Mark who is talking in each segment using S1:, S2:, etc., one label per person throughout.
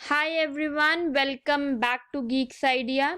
S1: Hi everyone, welcome back to Geeks Idea.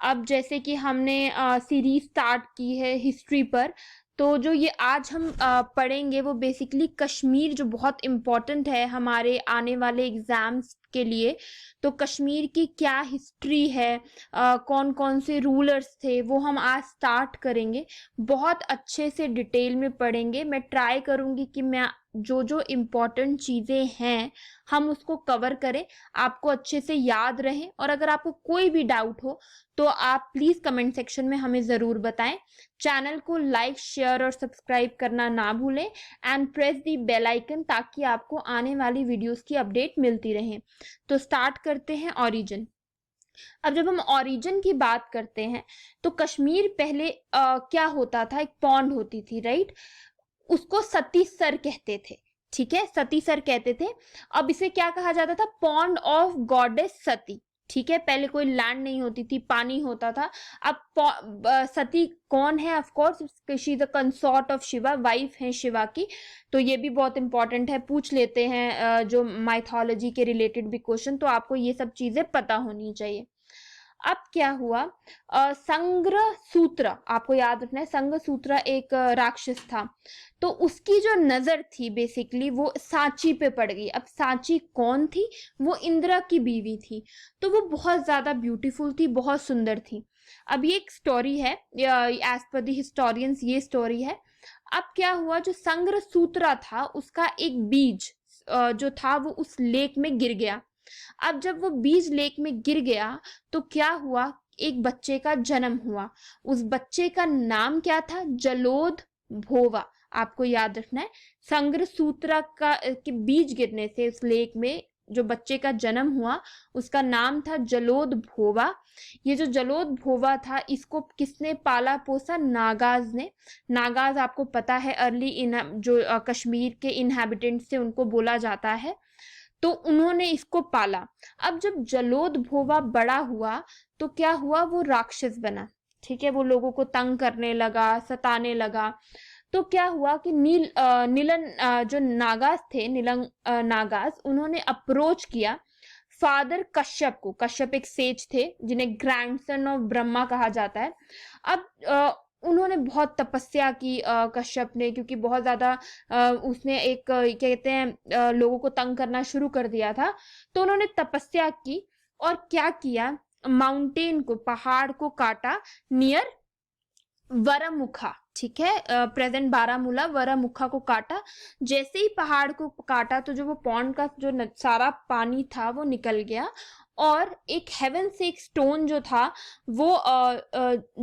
S1: अब जैसे कि हमने सीरीज स्टार्ट की है हिस्ट्री पर, तो जो ये आज हम पढ़ेंगे वो बेसिकली कश्मीर, जो बहुत इम्पोर्टेंट है हमारे आने वाले एग्जाम्स के लिए। तो कश्मीर की क्या हिस्ट्री है, कौन कौन से रूलर्स थे, वो हम आज स्टार्ट करेंगे। बहुत अच्छे से डिटेल में पढ़ेंगे। मैं ट्राई करूंगी कि मैं जो जो इम्पोर्टेंट चीज़ें हैं हम उसको कवर करें, आपको अच्छे से याद रहे। और अगर आपको कोई भी डाउट हो तो आप प्लीज कमेंट सेक्शन में हमें जरूर बताएं। चैनल को लाइक, शेयर और सब्सक्राइब करना ना भूलें and press the bell icon, ताकि आपको आने वाली वीडियोस की अपडेट मिलती रहे। तो स्टार्ट करते हैं ओरिजिन। अब जब हम ओरिजिन की बात करते हैं तो कश्मीर पहले क्या होता था, एक पॉन्ड होती थी, राइट। उसको सतीसर कहते थे, ठीक है, सतीसर कहते थे। अब इसे क्या कहा जाता था, पॉन्ड ऑफ गॉडेस सती, ठीक है। पहले कोई लैंड नहीं होती थी, पानी होता था। अब सती कौन है, of course she the consort of Shiva, wife है शिवा की। तो ये भी बहुत इंपॉर्टेंट है, पूछ लेते हैं जो माइथोलॉजी के रिलेटेड भी क्वेश्चन, तो आपको ये सब चीजें पता होनी चाहिए। अब क्या हुआ, संग्र सूत्र आपको याद रखना है। संग्र सूत्र एक राक्षस था, तो उसकी जो नजर थी बेसिकली वो सांची पे पड़ गई। अब सांची कौन थी, वो इंदिरा की बीवी थी। तो वो बहुत ज्यादा ब्यूटीफुल थी, बहुत सुंदर थी। अब ये एक स्टोरी है, एज पर द हिस्टोरियंस ये स्टोरी है। अब क्या हुआ, जो संग्र सूत्र था उसका एक बीज जो था वो उस लेक में गिर गया। अब जब वो बीज लेक में गिर गया तो क्या हुआ, एक बच्चे का जन्म हुआ। उस बच्चे का नाम क्या था, जलोद भोवा। आपको याद रखना है, संग्र सूत्रा का के बीज गिरने से उस लेक में जो बच्चे का जन्म हुआ उसका नाम था जलोद भोवा। ये जो जलोद भोवा था, इसको किसने पाला पोसा, नागाज ने। नागाज आपको पता है अर्ली जो कश्मीर के इनहैबिटेंट से उनको बोला जाता है, तो उन्होंने इसको पाला। अब जब जलोद भोवा बड़ा हुआ तो क्या हुआ, वो राक्षस बना, ठीक है। वो लोगों को तंग करने लगा, सताने लगा। तो क्या हुआ कि नीलन जो नागास थे, नीलंग नागास, उन्होंने अप्रोच किया फादर कश्यप को। कश्यप एक सेज थे जिन्हें ग्रैंडसन ऑफ ब्रह्मा कहा जाता है। अब उन्होंने बहुत तपस्या की कश्यप ने, क्योंकि बहुत ज्यादा उसने एक कहते हैं लोगों को तंग करना शुरू कर दिया था। तो उन्होंने तपस्या की और क्या किया, माउंटेन को, पहाड़ को काटा नियर वरमुखा, ठीक है, प्रेजेंट बारामूला, वरमुखा को काटा। जैसे ही पहाड़ को काटा तो जो वो पॉन्ड का जो सारा पानी था वो निकल गया, और एक हेवन से एक स्टोन जो था वो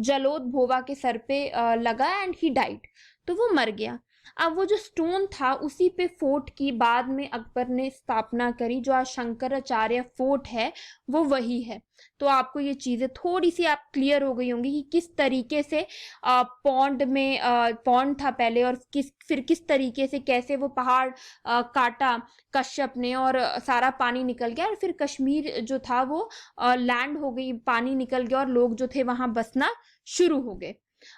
S1: जलोद भोवा के सर पे लगा एंड ही डाइड, तो वो मर गया। अब वो जो स्टोन था उसी पे फोर्ट की बाद में अकबर ने स्थापना करी। जो आज शंकराचार्य फोर्ट है वो वही है। तो आपको ये चीजें थोड़ी सी आप क्लियर हो गई होंगी कि किस तरीके से पॉन्ड में पॉन्ड था पहले, और फिर किस तरीके से कैसे वो पहाड़ काटा कश्यप ने और सारा पानी निकल गया, और फिर कश्मीर जो था वो लैंड हो गई, पानी निकल गया और लोग जो थे वहां बसना शुरू हो गए।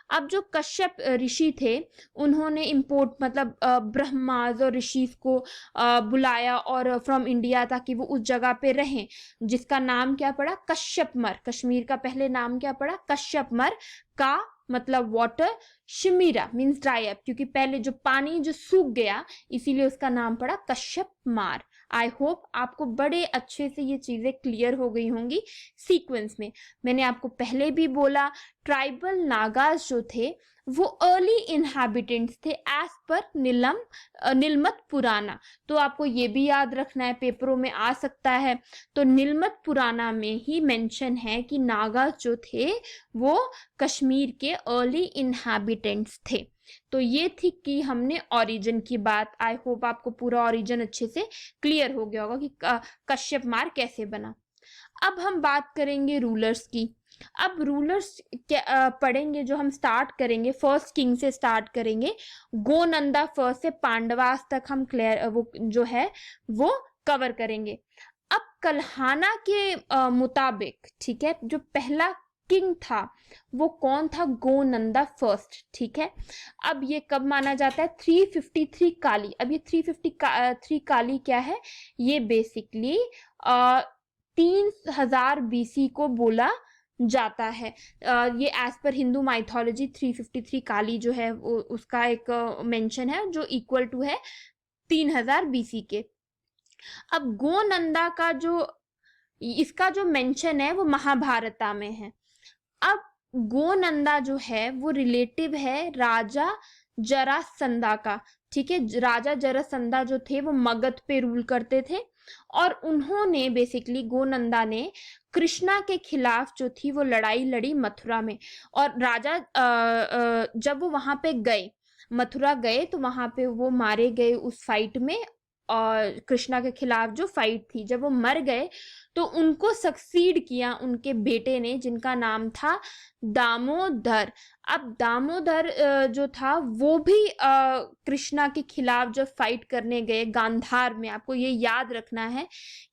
S1: अब जो कश्यप ऋषि थे उन्होंने इंपोर्ट मतलब ब्रह्माज और ऋषि को बुलाया और फ्रॉम इंडिया, ताकि वो उस जगह पे रहें, जिसका नाम क्या पड़ा, कश्यपमर। कश्मीर का पहले नाम क्या पड़ा, कश्यपमर। का मतलब वाटर, शिमीरा मीन्स ड्राई अप, क्योंकि पहले जो पानी जो सूख गया इसीलिए उसका नाम पड़ा कश्यपमार। आई होप आपको बड़े अच्छे से ये चीजें क्लियर हो गई होंगी सीक्वेंस में। मैंने आपको पहले भी बोला, ट्राइबल नागाज जो थे वो अर्ली इनहैबिटेंट्स थे एज पर नीलमत पुराना। तो आपको ये भी याद रखना है, पेपरों में आ सकता है। तो नीलमत पुराना में ही मेंशन है कि नागाज जो थे वो कश्मीर के अर्ली इनहैबिटेंट्स थे। तो ये थी कि हमने ओरिजिन की बात। आई होप आपको पूरा ओरिजिन अच्छे से क्लियर हो गया होगा कि कश्यप मार कैसे बना। अब हम बात करेंगे रूलर्स की। अब रूलर्स पढ़ेंगे, जो हम स्टार्ट करेंगे फर्स्ट किंग से स्टार्ट करेंगे। गोनंदा फर्स्ट से पांडवास तक हम क्लियर वो जो है वो कवर करेंगे। अब कल्हाना के मुताबिक, ठीक है, जो पहला किंग था वो कौन था, गोनंदा फर्स्ट, ठीक है। अब ये कब माना जाता है, 353 काली। अब ये 353 काली क्या है, ये बेसिकली 3000 BC को बोला जाता है। ये एज पर हिंदू माइथोलॉजी 353 काली जो है उसका एक मेंशन है जो इक्वल टू है 3000 BC के। अब गोनंदा का जो इसका जो मेंशन है वो महाभारता में है। अब गोनंदा जो है वो रिलेटिव है राजा जरासंधा का। ठीक है, राजा जरासंधा जो थे वो मगध पे रूल करते थे और उन्होंने बेसिकली गोनंदा ने कृष्णा के खिलाफ जो थी वो लड़ाई लड़ी मथुरा में। और राजा जब वो वहां पे गए, मथुरा गए, तो वहां पे वो मारे गए उस फाइट में। और कृष्णा के खिलाफ जो फाइट थी, जब वो मर गए तो उनको सक्सीड किया उनके बेटे ने जिनका नाम था दामोदर। अब दामोदर जो था वो भी कृष्णा के खिलाफ जब फाइट करने गए गांधार में, आपको ये याद रखना है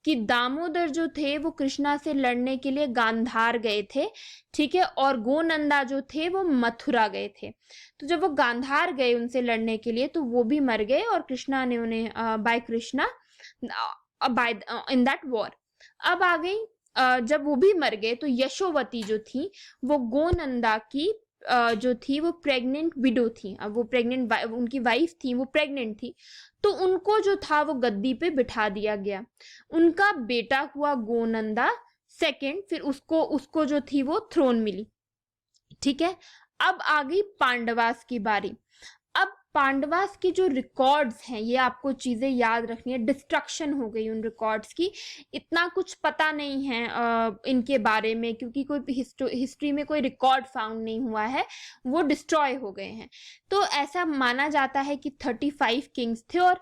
S1: कि दामोदर जो थे वो कृष्णा से लड़ने के लिए गांधार गए थे। ठीक है, और गोनंदा जो थे वो मथुरा गए थे। तो जब वो गांधार गए उनसे लड़ने के लिए तो वो भी मर गए और कृष्णा ने उन्हें by Krishna by in that war. अब आ गई जब वो भी मर गए तो यशोवती जो थी वो गोनंदा की जो थी वो प्रेग्नेंट विडो थी। अब वो प्रेग्नेंट उनकी वाइफ थी, वो प्रेग्नेंट थी, तो उनको जो था वो गद्दी पे बिठा दिया गया। उनका बेटा हुआ गोनंदा सेकंड, फिर उसको जो थी वो थ्रोन मिली। ठीक है, अब आ गई पांडवास की बारी। अब पांडवास की जो रिकॉर्ड्स हैं ये आपको चीजें याद रखनी है। डिस्ट्रक्शन हो गई उन रिकॉर्ड्स की, इतना कुछ पता नहीं है इनके बारे में क्योंकि कोई हिस्ट्री में कोई रिकॉर्ड फाउंड नहीं हुआ है, वो डिस्ट्रॉय हो गए हैं। तो ऐसा माना जाता है कि 35 किंग्स थे और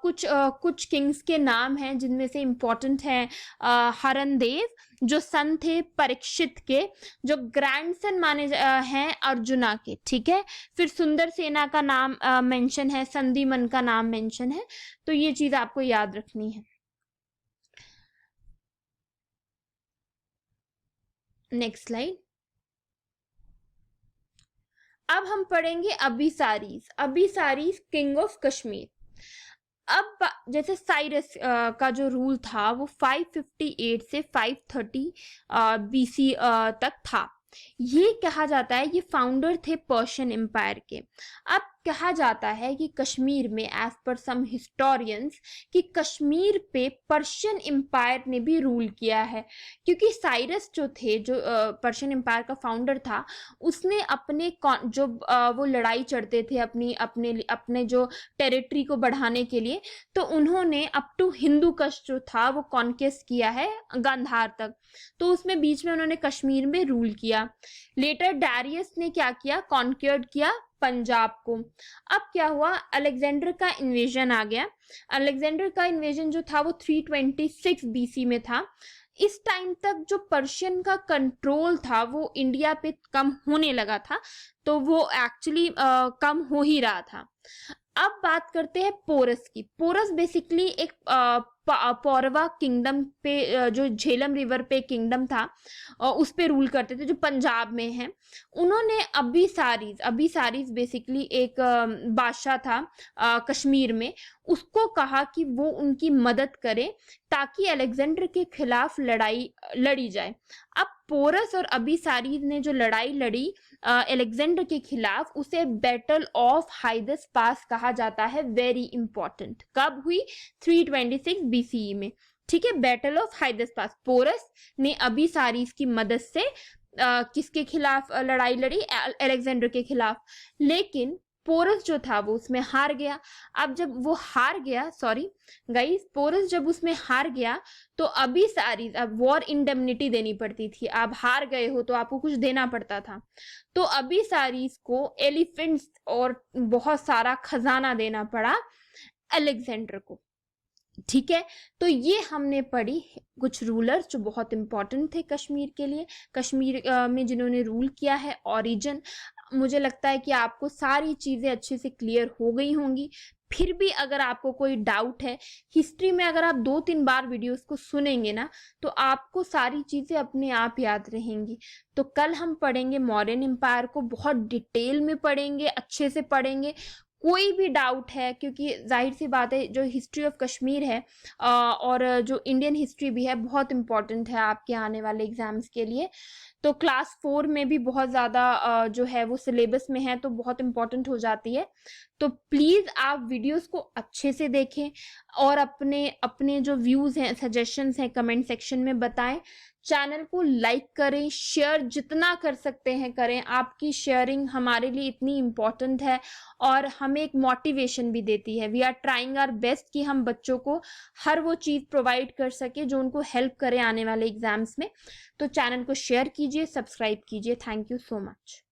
S1: कुछ किंग्स के नाम हैं जिनमें से इम्पोर्टेंट हैं हरनदेव जो सन थे परीक्षित के, जो ग्रैंडसन माने हैं अर्जुना के। ठीक है, फिर सुंदर सेना का नाम मेंशन है, संधिमन का नाम मेंशन है। तो ये चीज आपको याद रखनी है। Next slide. अब हम पढ़ेंगे अबिसारीज किंग ऑफ कश्मीर। अब जैसे साइरस का जो रूल था वो 558 से 530 BC तक था। ये कहा जाता है ये फाउंडर थे पर्शियन एम्पायर के। अब कहा जाता है कि कश्मीर में एज पर सम हिस्टोरियंस कि कश्मीर पे पर्शियन एम्पायर ने भी रूल किया है, क्योंकि साइरस जो थे जो पर्शियन एम्पायर का फाउंडर था उसने अपने जो वो लड़ाई चढ़ते थे अपने जो टेरिटरी को बढ़ाने के लिए, तो उन्होंने अप टू हिंदू कश जो था वो कॉन्क्वेस्ट किया है गांधार तक। तो उसमें बीच में उन्होंने कश्मीर में रूल किया। लेटर डारियस ने क्या किया, कॉन्क्वर्ड किया पंजाब को। अब क्या हुआ, अलेक्जेंडर का इन्वेजन आ गया। अलेक्जेंडर का इन्वेजन जो था वो 326 BC में था। इस टाइम तक जो पर्शियन का कंट्रोल था वो इंडिया पे कम होने लगा था, तो वो एक्चुअली कम हो ही रहा था। अब बात करते हैं पोरस की। पोरस बेसिकली एक पौरवा किंगडम पे जो झेलम रिवर पे किंगडम था उस पे रूल करते थे जो पंजाब में है। उन्होंने अबिसारीज बेसिकली एक बादशाह था कश्मीर में, उसको कहा कि वो उनकी मदद करे ताकि अलेक्जेंडर के खिलाफ लड़ाई लड़ी जाए। अब पोरस और अबिसारीज ने जो लड़ाई लड़ी अलेक्जेंडर के खिलाफ उसे बैटल ऑफ हाइदस पास कहा जाता है। वेरी इंपॉर्टेंट, कब हुई, 326 BCE में। ठीक है, बैटल ऑफ हाइदस पास। पोरस ने अबिसारीज की मदद से किसके खिलाफ लड़ाई लड़ी, अलेक्जेंडर के खिलाफ। लेकिन पोरस जो था वो उसमें हार गया। अब जब वो हार गया, सॉरी गाइस, पोरस जब उसमें हार गया तो अबिसारीज, अब वॉर इंडेमनिटी देनी पड़ती थी, आप हार गए हो तो आपको कुछ देना पड़ता था। तो अबिसारीज को एलिफेंट्स और बहुत सारा खजाना देना पड़ा अलेक्जेंडर को। ठीक है, तो ये हमने पढ़ी कुछ रूलर्स जो बहुत इंपॉर्टेंट थे कश्मीर के लिए, कश्मीर में जिन्होंने रूल किया है। ओरिजिन, मुझे लगता है कि आपको सारी चीज़ें अच्छे से क्लियर हो गई होंगी। फिर भी अगर आपको कोई डाउट है हिस्ट्री में, अगर आप 2-3 बार वीडियोस को सुनेंगे ना तो आपको सारी चीज़ें अपने आप याद रहेंगी। तो कल हम पढ़ेंगे मौर्यन एम्पायर को, बहुत डिटेल में पढ़ेंगे, अच्छे से पढ़ेंगे, कोई भी डाउट है, क्योंकि जाहिर सी बात है जो हिस्ट्री ऑफ कश्मीर है और जो इंडियन हिस्ट्री भी है बहुत इंपॉर्टेंट है आपके आने वाले एग्जाम्स के लिए। तो क्लास 4 में भी बहुत ज़्यादा जो है वो सिलेबस में है, तो बहुत इंपॉर्टेंट हो जाती है। तो प्लीज़ आप वीडियोस को अच्छे से देखें और अपने अपने जो व्यूज़ हैं, सजेशंस हैं, कमेंट सेक्शन में बताएं। चैनल को लाइक करें, शेयर जितना कर सकते हैं करें। आपकी शेयरिंग हमारे लिए इतनी इम्पोर्टेंट है और हमें एक मोटिवेशन भी देती है। We are trying our best कि हम बच्चों को हर वो चीज़ प्रोवाइड कर सके जो उनको हेल्प करे आने वाले एग्जाम्स में। तो चैनल को शेयर कीजिए, सब्सक्राइब कीजिए। Thank you so much.